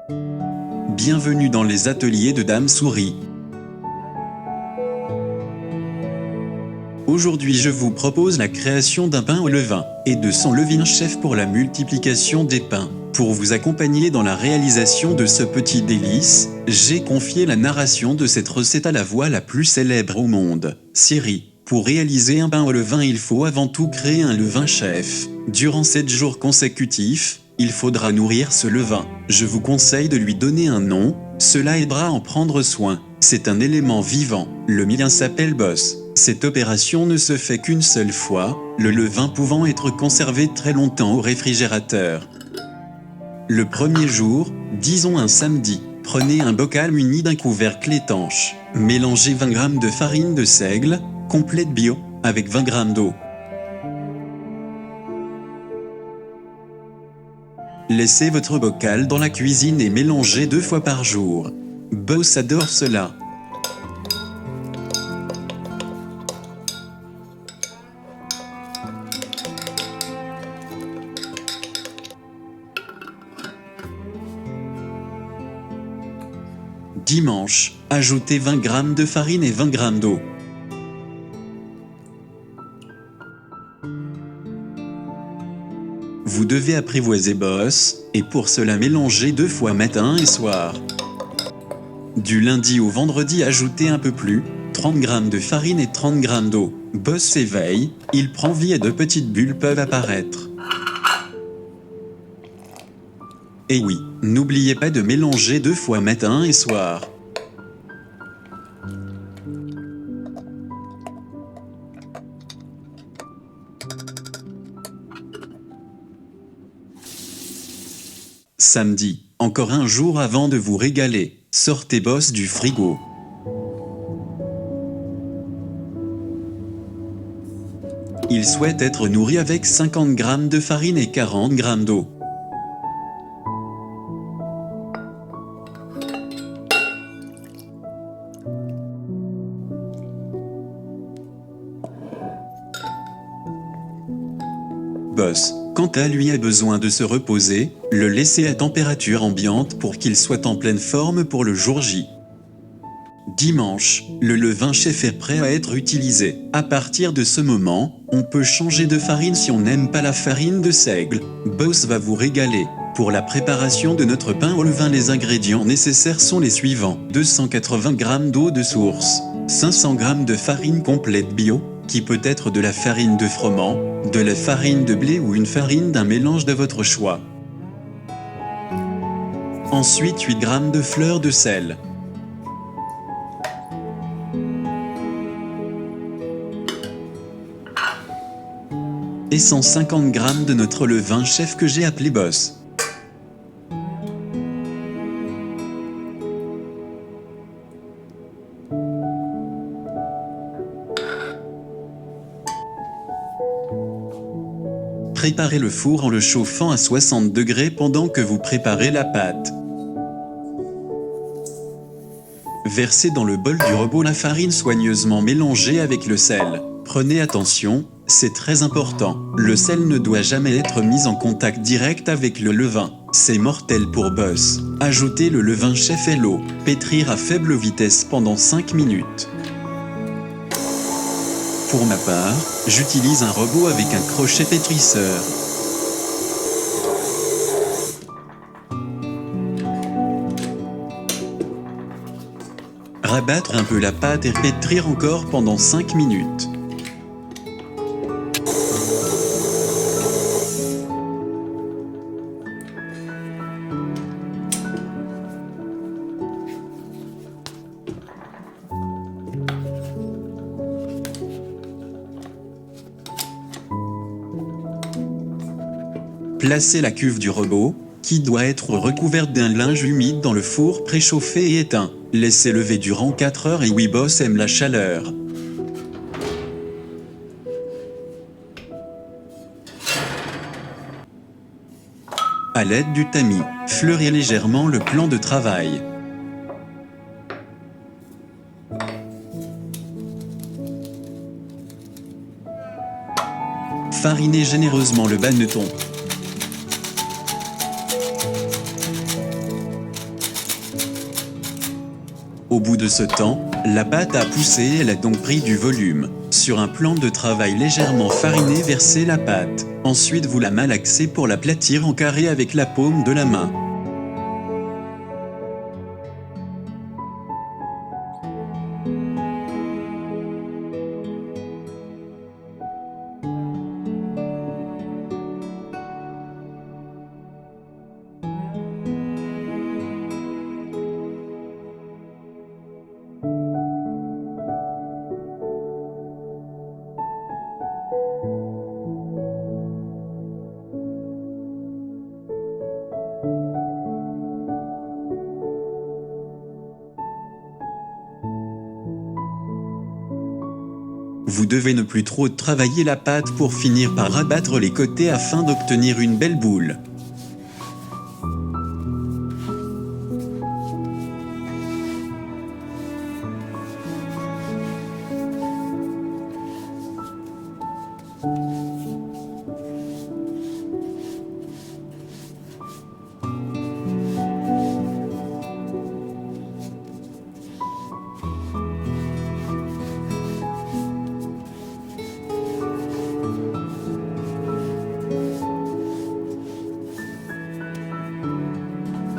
Bienvenue dans les ateliers de Dame Souris. Aujourd'hui je vous propose la création d'un pain au levain et de son levain chef pour la multiplication des pains. Pour vous accompagner dans la réalisation de ce petit délice, j'ai confié la narration de cette recette à la voix la plus célèbre au monde, Siri. Pour réaliser un pain au levain, il faut avant tout créer un levain chef. Durant 7 jours consécutifs, il faudra nourrir ce levain. Je vous conseille de lui donner un nom, cela aidera à en prendre soin. C'est un élément vivant. Le mien s'appelle Boss. Cette opération ne se fait qu'une seule fois, le levain pouvant être conservé très longtemps au réfrigérateur. Le premier jour, disons un samedi, prenez un bocal muni d'un couvercle étanche. Mélangez 20 g de farine de seigle, complète bio, avec 20 g d'eau. Laissez votre bocal dans la cuisine et mélangez 2 fois par jour. Boss adore cela. Dimanche, ajoutez 20 g de farine et 20 g d'eau. Vous devez apprivoiser Boss, et pour cela mélanger 2 fois matin et soir. Du lundi au vendredi, ajoutez un peu plus, 30 g de farine et 30 g d'eau. Boss s'éveille, il prend vie et de petites bulles peuvent apparaître. Et oui, n'oubliez pas de mélanger 2 fois matin et soir. Samedi, encore un jour avant de vous régaler, sortez Boss du frigo. Il souhaite être nourri avec 50 g de farine et 40 g d'eau. Boss, quant à lui, a besoin de se reposer, le laisser à température ambiante pour qu'il soit en pleine forme pour le jour J. Dimanche, le levain chef est prêt à être utilisé. À partir de ce moment, on peut changer de farine si on n'aime pas la farine de seigle. Boss va vous régaler. Pour la préparation de notre pain au levain, les ingrédients nécessaires sont les suivants. 280 g d'eau de source, 500 g de farine complète bio, qui peut être de la farine de froment, de la farine de blé ou une farine d'un mélange de votre choix. Ensuite 8 g de fleur de sel. Et 150 g de notre levain chef que j'ai appelé Boss. Préparez le four en le chauffant à 60 degrés pendant que vous préparez la pâte. Versez dans le bol du robot la farine soigneusement mélangée avec le sel. Prenez attention, c'est très important. Le sel ne doit jamais être mis en contact direct avec le levain. C'est mortel pour Boss. Ajoutez le levain chef et l'eau. Pétrir à faible vitesse pendant 5 minutes. Pour ma part, j'utilise un robot avec un crochet pétrisseur. Rabattre un peu la pâte et pétrir encore pendant 5 minutes. Placez la cuve du robot, qui doit être recouverte d'un linge humide dans le four préchauffé et éteint. Laissez lever durant 4 heures et oui, Boss aime la chaleur. À l'aide du tamis, fleurez légèrement le plan de travail. Farinez généreusement le banneton. Au bout de ce temps, la pâte a poussé et elle a donc pris du volume. Sur un plan de travail légèrement fariné, versez la pâte. Ensuite vous la malaxez pour l'aplatir en carré avec la paume de la main. Vous devez ne plus trop travailler la pâte pour finir par rabattre les côtés afin d'obtenir une belle boule.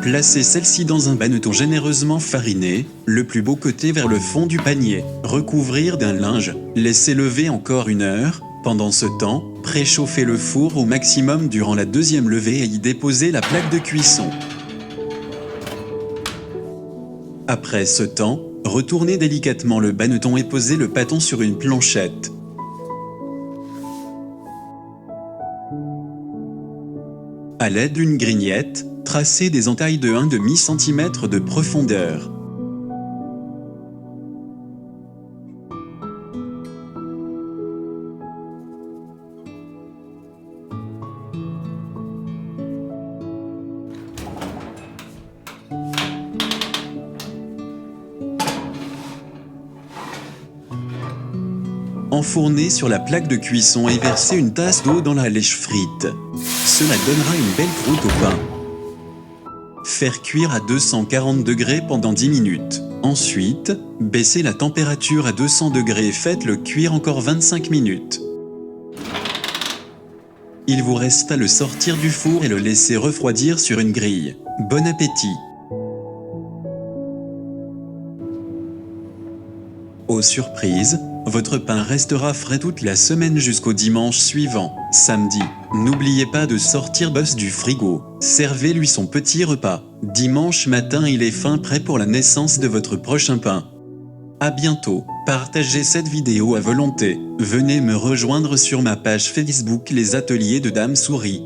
Placez celle-ci dans un banneton généreusement fariné, le plus beau côté vers le fond du panier. Recouvrir d'un linge, laissez lever encore 1 heure. Pendant ce temps, préchauffez le four au maximum durant la deuxième levée et y déposez la plaque de cuisson. Après ce temps, retournez délicatement le banneton et posez le pâton sur une planchette. À l'aide d'une grignette, tracez des entailles de 1/2 cm de profondeur. Enfournez sur la plaque de cuisson et versez une tasse d'eau dans la lèche frite. Cela donnera une belle croûte au pain. Faire cuire à 240 degrés pendant 10 minutes. Ensuite, baissez la température à 200 degrés et faites-le cuire encore 25 minutes. Il vous reste à le sortir du four et le laisser refroidir sur une grille. Bon appétit! Aux surprises, votre pain restera frais toute la semaine jusqu'au dimanche suivant. Samedi, n'oubliez pas de sortir Buzz du frigo. Servez-lui son petit repas. Dimanche matin, il est fin prêt pour la naissance de votre prochain pain. À bientôt. Partagez cette vidéo à volonté. Venez me rejoindre sur ma page Facebook Les Ateliers de Dame Souris.